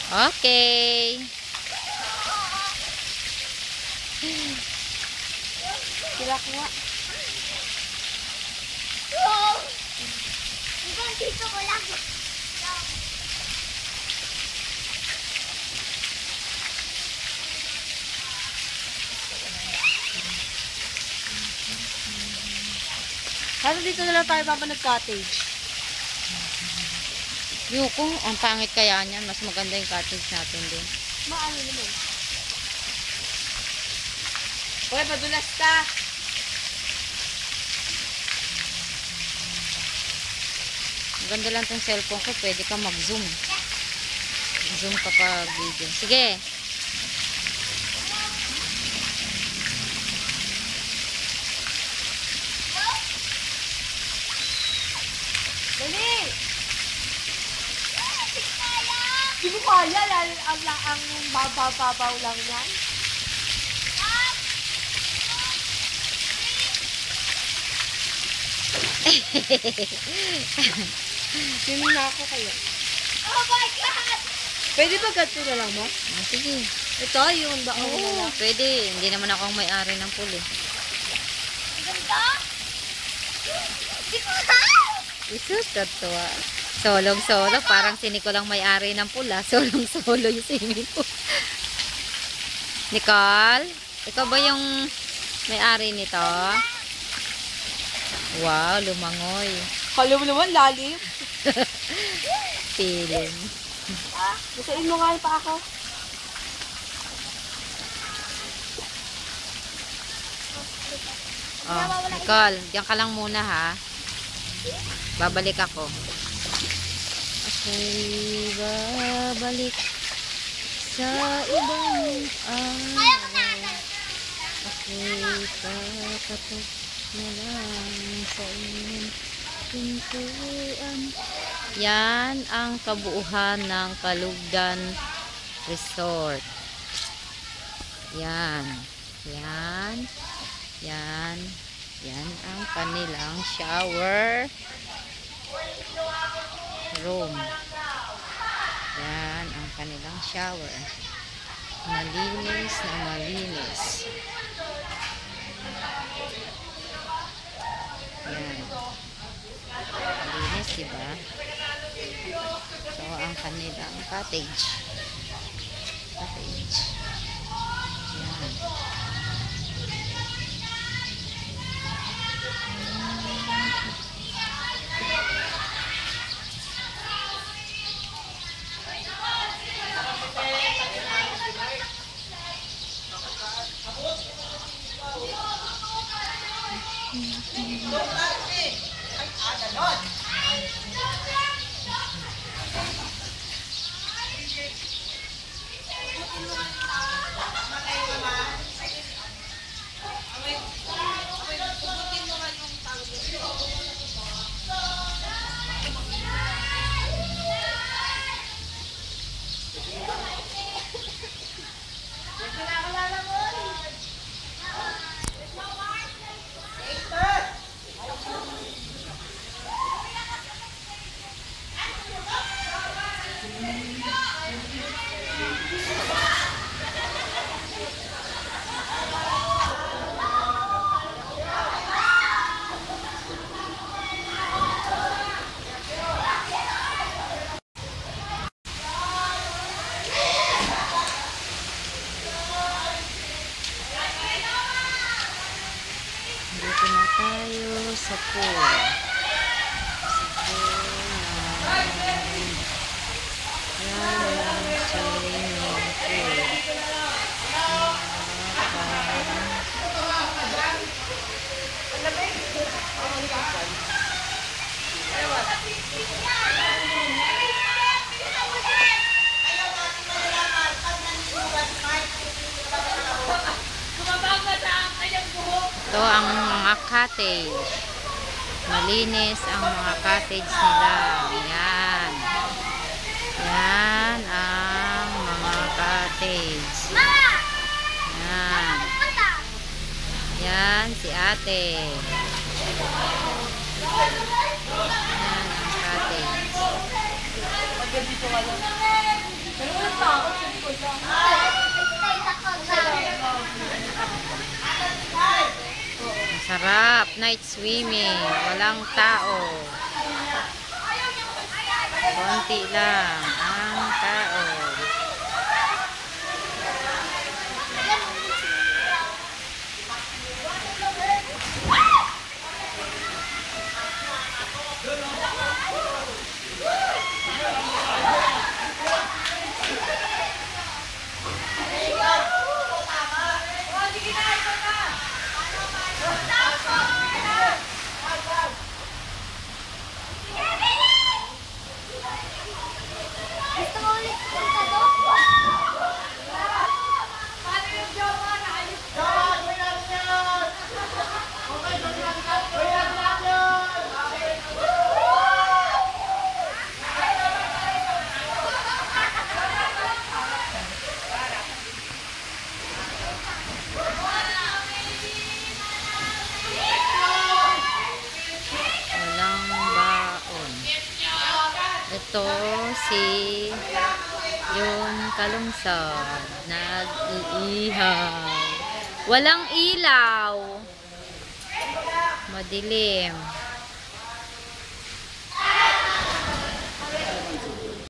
Okay. Sila ko nga. Dito ko lang. Ano dito na lang tayo nag-cottage? Yuko, ang pangit kaya niyan. Mas maganda yung cottage natin din. Maano naman? Hoy, madulas ka! Maganda lang tong cellphone ko. Pwede ka mag-zoom. Zoom kapag video. Sige. Dali! Di mo kaya, ang babaw lang yan. Yun na ako kaya. Oh my God! Pwede ba ganito na lang mo? Ah, sige. Ito, yung baon na Oo, lang. pwede. Hindi naman ako ang may-ari ng pool eh. Ganda? Di ko Isus, katuwa. Solong-solo. Parang sini ko lang may-ari ng pool ah. Solong-solo yung swimming pool. Nicole, ikaw ba yung may-ari nito? Wow, lumangoy. Kala mo naman, lalim. Feeling. Basain mo nga pa ako. Oh, Nicole, diyan ka lang muna ha. Babalik ako. Ako'y babalik sa ibang araw. Ako'y kakatok na lang sa inyong pintuan. Yan ang kabuuhan ng Kalugdan Resort. Yan. Yan. Yan. Yan ang kanilang shower room. Yan ang kanilang shower. Malinis na malinis. Yan. Malinis, diba? So, ang kanilang cottage. Cottage. Yan. Dito na tayo sa pool. Sa pool na yan ang swimming pool. Ito ang mga cottage. Malinis ang mga cottage nila. Yan. Yan ang mga cottage. Yan. Yan si ate. Yan ang cottage. Masarap. Night swimming. Walang tao. Konti lang ang tao. Walang baon. Ito si yung kalungsod. Nag-iihaw. Walang ilaw. Madilim.